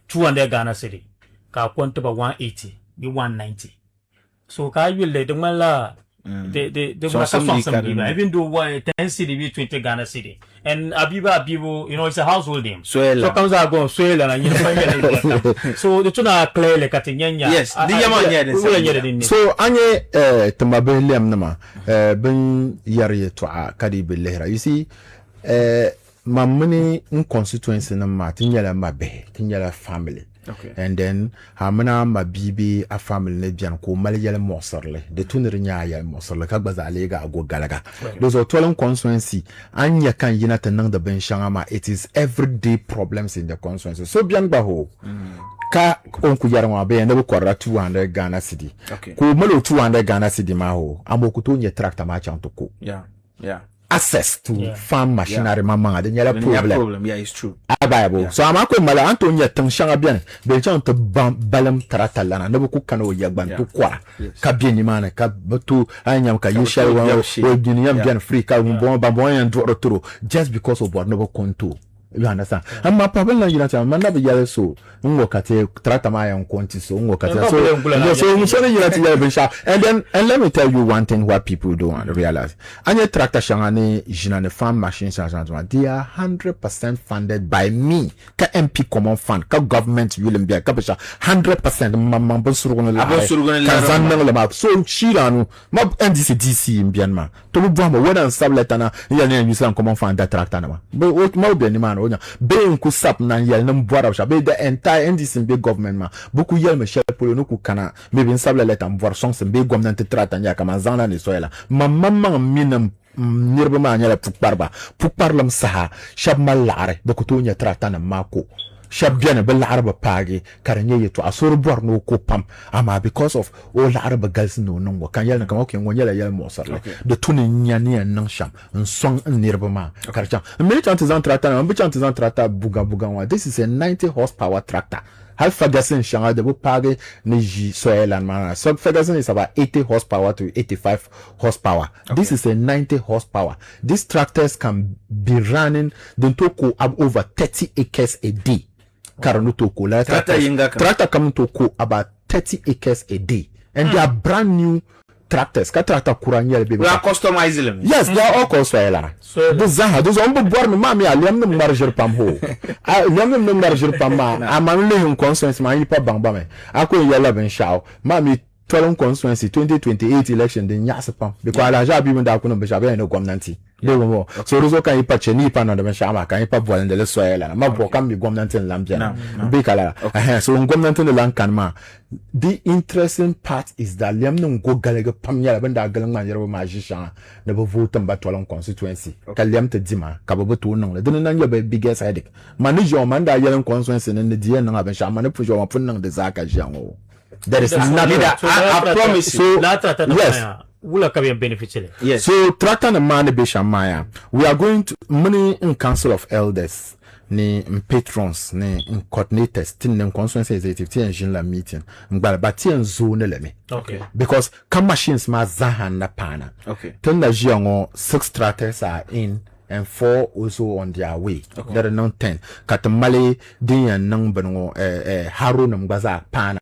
200 Ghana city. Ka kwanta ba 180, be 190. So ka will the mala the even though 10 city be 20 Ghana city. And Abibu, you know, it's a household name. So comes out go Swell and you know, so the tuna play like Katinyanya. Yes, so anye Tamabeliam Nama Ben Yari to Kadibi Lehra. You see, my money in constituency Nama, Tinyala Mabe, Tinyala family. Okay. And then Hon.Habib a family Nebian ko Malayal Moserle, the Tunerinya Moserle, Kabaza Lega go Galaga. Those are 12 constituency, and ya can yinat nang the Benshangama. It is everyday problems in the constituency. So Bian Baho. Ka onku yarwa be ndebo kwara 200 Ghana cedi. Okay. Ko malo 200 Ghana cedi ma ho. Amokuto nye tractor ma chantoko. Yeah. Access to farm machinery mama de nyala problem. Yeah, it's true. Abayabo. Yeah. So amako mala Antonia tenshanga bien. Be chanto balam tractor lana ndebo ku kano yagban to kwa. Ka bien ni mana ka butu anyam ka yishal wa duniam bien free ka bon yan do rotoro just because of what no konto. You understand? And my problem na yinata man na be yale so ngo kate tractor ma yan konti so ngo kate so yinata yale be sha. And let me tell you one thing what people don't realize. Anya tractor shangane jinane farm machines they are 100% funded by me. Ka MP common fund ka government will be ka besha 100% mambo surugona la so chiranu ma NDC DC mbianma to bu whether sabletana yale use common fund that tractor na ma be ni man be nku sap na yel na mbwara sha be the entire NDC be government ma buku yel me shepolo no ku kana me bin sable leta mbwar songs be government trata nya kama zana ni soyela mamma minam nirba ma nya la pukparlam saha shab malare buku to nya trata na mako shabbiana bil araba pagi karanye yeto asur borno ko pam ama because of all araba girls no nongo kan yel na kan okay ngonyela yel mosarle de tuni nyani nan sham nsong nirba ma karcha militant zan tractor na militant zan tractor buga wa this is a 90 horsepower tractor. Half Ferguson shanga de pagi niji soelan mana. So Ferguson is about 80 horsepower to 85 horsepower. This is a 90 horsepower. These tractors can be running the toko over 30 acres a day. Karanutoko la tractor come to co about 30 acres a day, and they are brand new tractors. Tractor kuranyel baby. We are customizing them. Yes, they are all customized. So those on born mami aliam no marger pam ho. Aliam no marger pam ma. Amanle hun consensus ma yipa bangba me. Ako yela ben shaw. Mami 12 constituency 2028 election de nyasa pam. Because la ja bi munda ko no be shabe no gwamnati. So Rozo kan ipa cheni ipa na de shama kan ipa boalen de le soyela ma bo kan bi gwamnati lambia be kala so gwamnati de lan kan ma. The interesting part is that liam no go galega pam yala benda galang ma yero ma jisha de bo vote mba 12 constituency ka liam te dima ka bo to no de nan yo be biggest headache manager man da yelen constituency ne de die nan ben shama ne pujo ma pun nan de zaka jango. There is nothing. I promise you. Yes. Yes. So tractor na mane be shamaya. We are going to money in council of elders, ni patrons, ni coordinators, tin nem constituency executive engine la meeting. But zone le me. Okay. Because come machines ma zahan na pana. Okay. Tunda jiango 6 tractors are in and 4 also on their way. There are not 10. Katamale din yang nang bengo haro nam gaza pana.